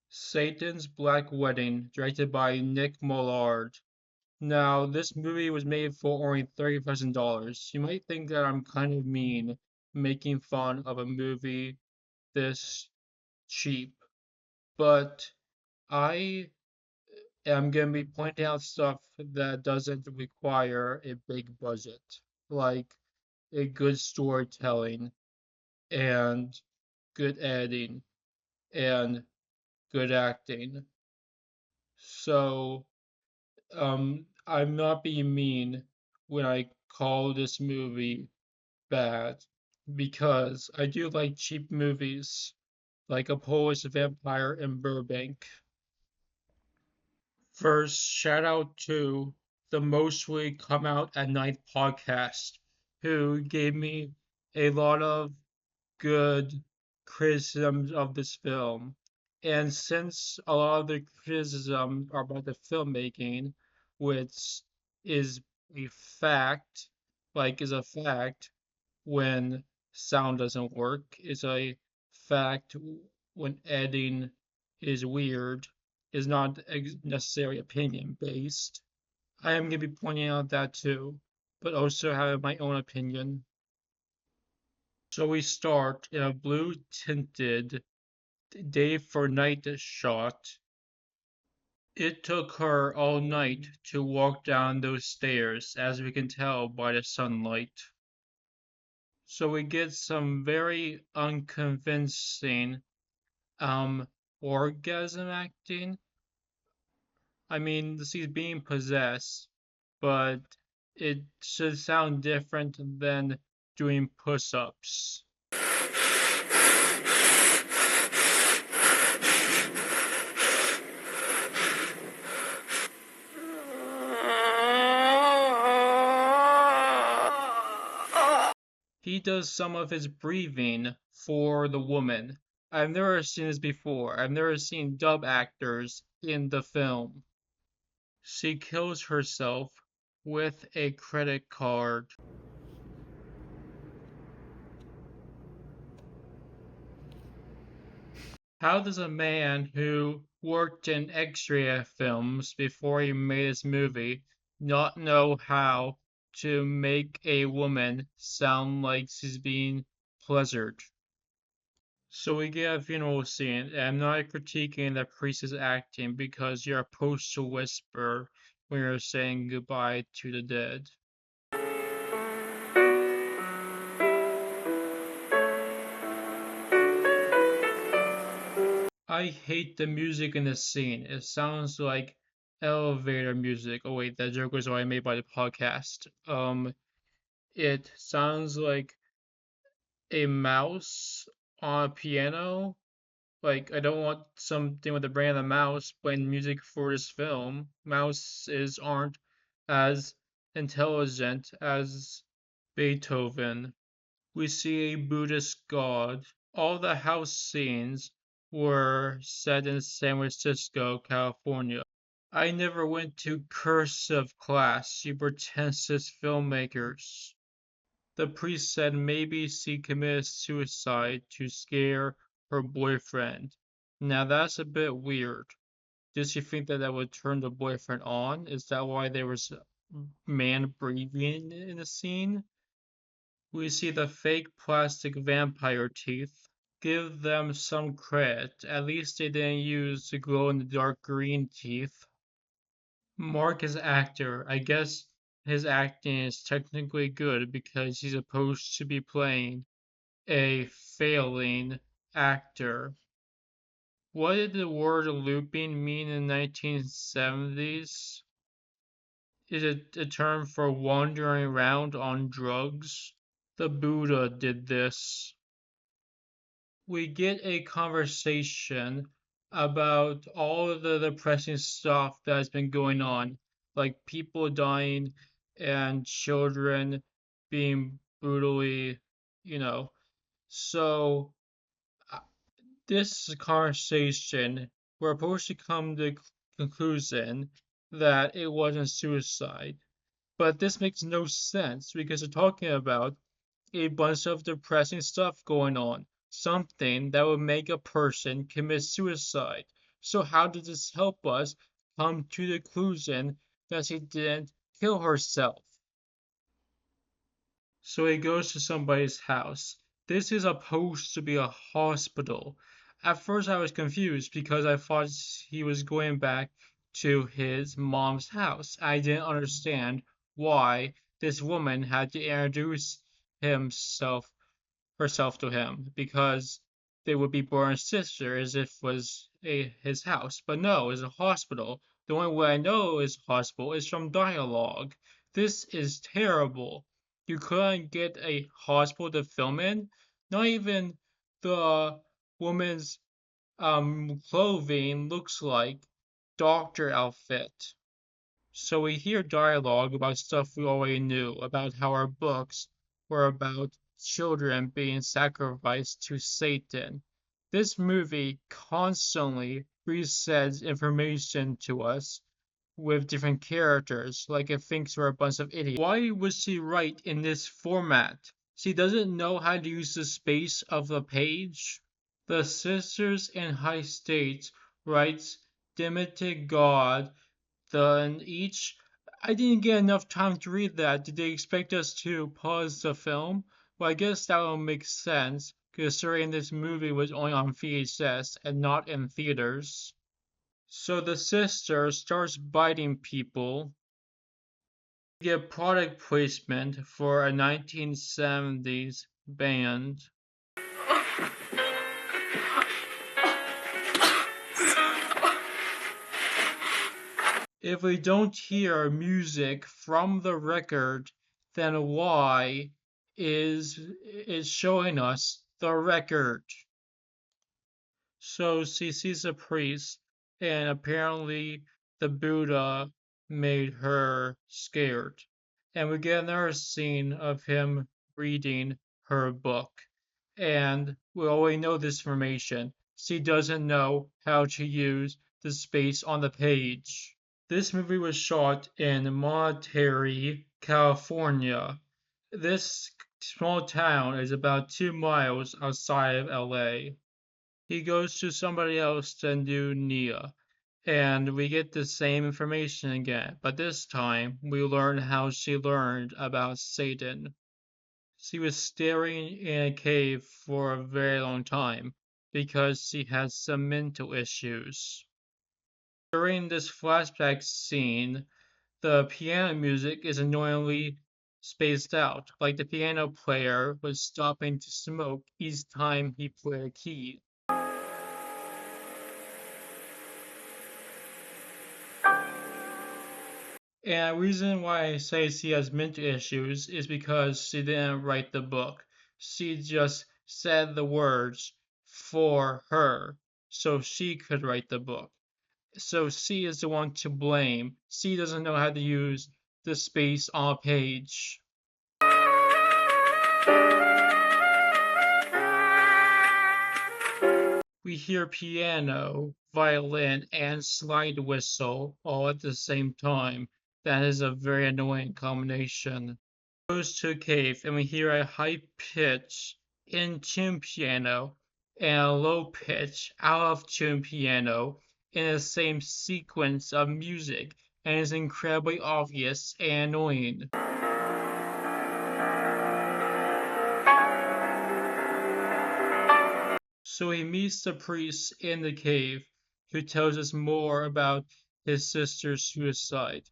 Satan's Black Wedding, directed by Nick Mollard. Now, this movie was made for only $30,000. You might think that I'm kind of mean making fun of a movie this cheap, but I am going to be pointing out stuff that doesn't require a big budget, like a good storytelling and good editing and good acting. So, I'm not being mean when I call this movie bad because I do like cheap movies, like A Polish Vampire in Burbank. First, shout out to the Mostly Come Out at Night podcast, who gave me a lot of good criticisms of this film. And since a lot of the criticisms are about the filmmaking, which is a fact, is a fact when sound doesn't work, is a fact when editing is weird, is not necessarily opinion based. I am going to be pointing out that too, but also have my own opinion. So we start in a blue tinted day for night shot. It took her all night to walk down those stairs, as we can tell by the sunlight. So we get some very unconvincing um orgasm acting. I mean, she's being possessed, but it should sound different than doing push-ups. He does some of his breathing for the woman. I've never seen this before. I've never seen dub actors in the film. She kills herself with a credit card. How does a man who worked in X-ray films before he made his movie not know how to make a woman sound like she's being pleasured? So we get a funeral scene, and I'm not critiquing the priest's acting because you're supposed to whisper when you're saying goodbye to the dead. I hate the music in this scene. It sounds like elevator music. Oh wait, that joke was already made by the podcast. It sounds like a mouse on a piano. Like, I don't want something with the brain of a mouse playing music for this film. Mouses aren't as intelligent as Beethoven. We see a Buddhist god. All the house scenes were set in San Francisco, California. I never went to cursive class, you pretentious filmmakers. The priest said maybe she committed suicide to scare her boyfriend. Now that's a bit weird. Did she think that that would turn the boyfriend on? Is that why there was a man breathing in the scene? We see the fake plastic vampire teeth. Give them some credit. At least they didn't use the glow in the dark green teeth. Mark is actor. I guess his acting is technically good because he's supposed to be playing a failing actor. What did the word looping mean in the 1970s? Is it a term for wandering around on drugs? The Buddha did this. We get a conversation about all of the depressing stuff that has been going on, like people dying and children being brutally, you know. So, uh, this conversation, we're supposed to come to the conclusion that it wasn't suicide. But this makes no sense because they're talking about a bunch of depressing stuff going on, something that would make a person commit suicide. So how does this help us come to the conclusion that she didn't kill herself? So he goes to somebody's house. This is supposed to be a hospital. At first, I was confused because I thought he was going back to his mom's house. I didn't understand why this woman had to introduce himself herself to him because they would be brother and sister as if it was his house. But no, it's a hospital. The only way I know it's a hospital is from dialogue. This is terrible. You couldn't get a hospital to film in. Not even the woman's clothing looks like doctor outfit. So we hear dialogue about stuff we already knew, about how our books were about children being sacrificed to Satan. This movie constantly resets information to us with different characters, like it thinks we're a bunch of idiots. Why would she write in this format? She doesn't know how to use the space of the page. The Sisters in High States writes Demetic God then each. I didn't get enough time to read that. Did they expect us to pause the film? Well, I guess that would make sense, considering this movie was only on VHS and not in theaters. So the sister starts biting people. We get product placement for a 1970s band. If we don't hear music from the record, then why is showing us the record? So she sees a priest, and apparently the Buddha made her scared. And we get another scene of him reading her book. And we already know this information. She doesn't know how to use the space on the page. This movie was shot in Monterey, California. This small town is about 2 miles outside of LA. He goes to somebody else to do Nia, and we get the same information again, but this time we learn how she learned about Satan. She was staring in a cave for a very long time because she had some mental issues. During this flashback scene, the piano music is annoyingly spaced out, like the piano player was stopping to smoke each time he played a key. And the reason why I say she has mental issues is because she didn't write the book. She just said the words for her so she could write the book. So she is the one to blame. She doesn't know how to use the space on a page. We hear piano, violin, and slide whistle all at the same time. That is a very annoying combination. Goes to a cave and we hear a high pitch in tune piano and a low pitch out of tune piano in the same sequence of music and is incredibly obvious and annoying. So he meets the priest in the cave who tells us more about his sister's suicide.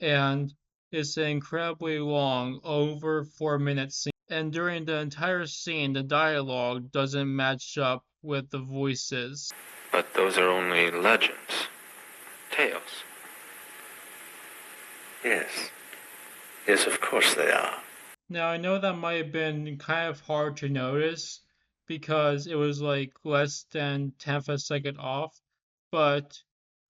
And it's an incredibly long, over 4 minute scene. And during the entire scene, the dialogue doesn't match up with the voices. But those are only legends, tales. Yes. Yes, of course they are. Now, I know that might have been kind of hard to notice because it was like less than 10th of a second off, but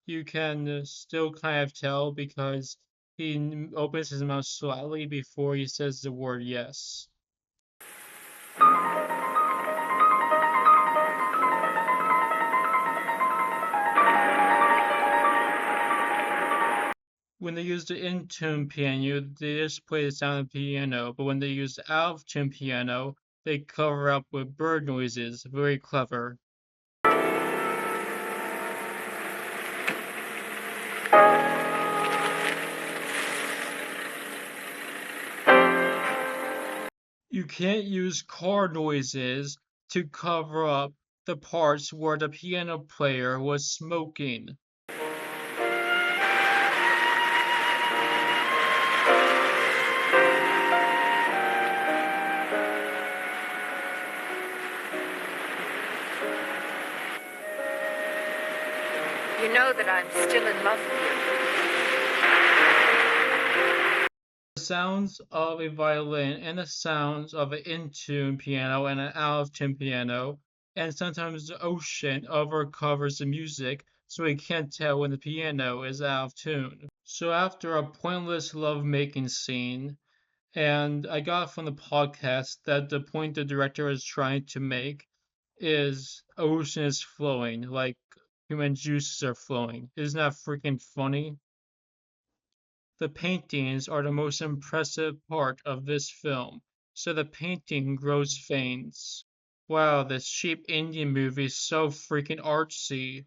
you can still kind of tell because he opens his mouth slightly before he says the word yes. When they use the in-tune piano, they just play the sound of the piano, but when they use the out-of-tune piano, they cover up with bird noises. Very clever. You can't use car noises to cover up the parts where the piano player was smoking. You know that I'm still in love with you. The sounds of a violin and the sounds of an in-tune piano and an out-of-tune piano, and sometimes the ocean overcovers the music so we can't tell when the piano is out of tune. So after a pointless love-making scene, and I got from the podcast that the point the director is trying to make is ocean is flowing, like human juices are flowing. Isn't that freaking funny? The paintings are the most impressive part of this film, so the painting grows veins. Wow, this cheap Indian movie is so freaking artsy.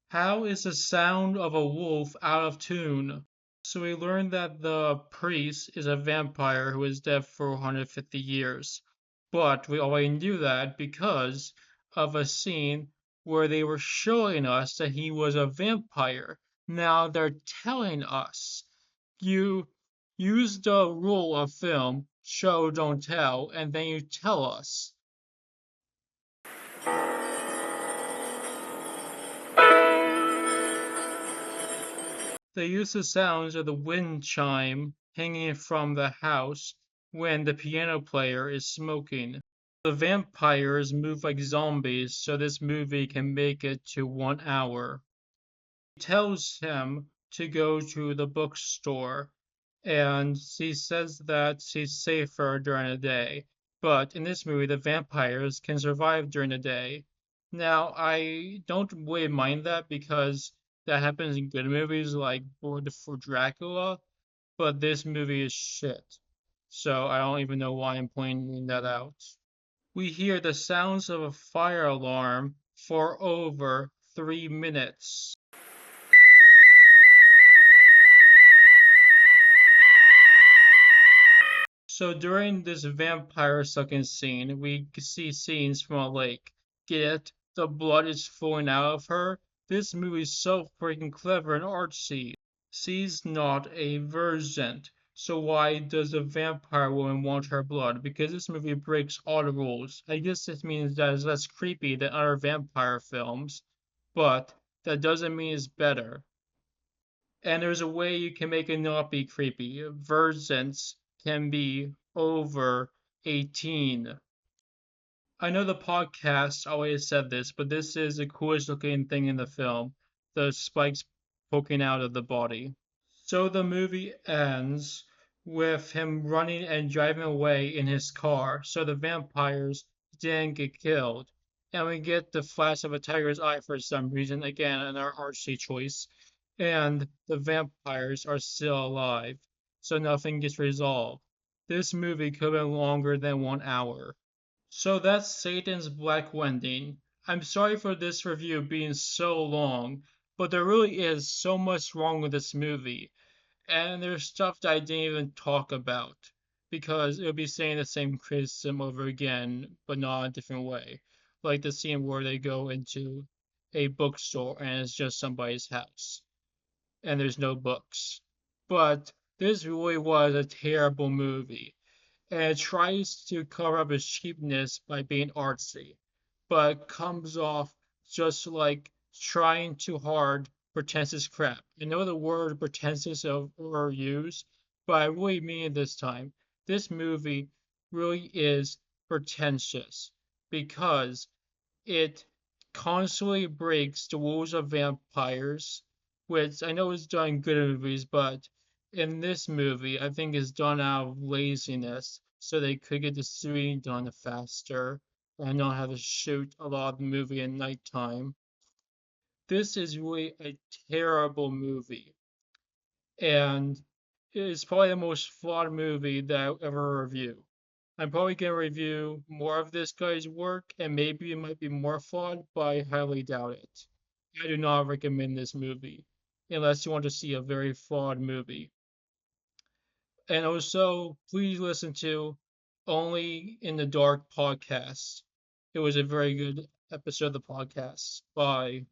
How is the sound of a wolf out of tune? So we learned that the priest is a vampire who is dead for 150 years. But we already knew that because of a scene where they were showing us that he was a vampire. Now they're telling us. You use the rule of film, show, don't tell, and then you tell us. They use the sounds of the wind chime hanging from the house when the piano player is smoking. The vampires move like zombies, so this movie can make it to 1 hour. He tells him to go to the bookstore, and she says that she's safer during the day. But in this movie, the vampires can survive during the day. Now, I don't really mind that because that happens in good movies like Blood for Dracula, but this movie is shit. So I don't even know why I'm pointing that out. We hear the sounds of a fire alarm for over 3 minutes. So during this vampire sucking scene, we see scenes from a lake. Get it? The blood is flowing out of her. This movie is so freaking clever and artsy. She's not a virgin. So why does the vampire woman want her blood? Because this movie breaks all the rules. I guess this means that it's less creepy than other vampire films, but that doesn't mean it's better. And there's a way you can make it not be creepy. Virgins can be over 18. I know the podcast always said this, but this is the coolest looking thing in the film, the spikes poking out of the body. So the movie ends with him running and driving away in his car, so the vampires didn't get killed. And we get the flash of a tiger's eye for some reason, again, another artsy choice. And the vampires are still alive, so nothing gets resolved. This movie could have been longer than 1 hour. So that's Satan's Black Wedding. I'm sorry for this review being so long, but there really is so much wrong with this movie, and there's stuff that I didn't even talk about because it would be saying the same criticism over again, but not a different way. Like the scene where they go into a bookstore and it's just somebody's house and there's no books. But this really was a terrible movie, and it tries to cover up its cheapness by being artsy, but comes off just like trying too hard, pretentious crap. I know the word pretentious is overused, but I really mean it this time. This movie really is pretentious because it constantly breaks the rules of vampires, which I know is done in good movies, but in this movie, I think is done out of laziness, so they could get the shooting done faster and not have to shoot a lot of the movie at nighttime. This is really a terrible movie, and it's probably the most flawed movie that I'll ever review. I'm probably going to review more of this guy's work, and maybe it might be more flawed, but I highly doubt it. I do not recommend this movie. unless you want to see a very flawed movie. And also, please listen to Only in the Dark podcast. It was a very good episode of the podcast. Bye.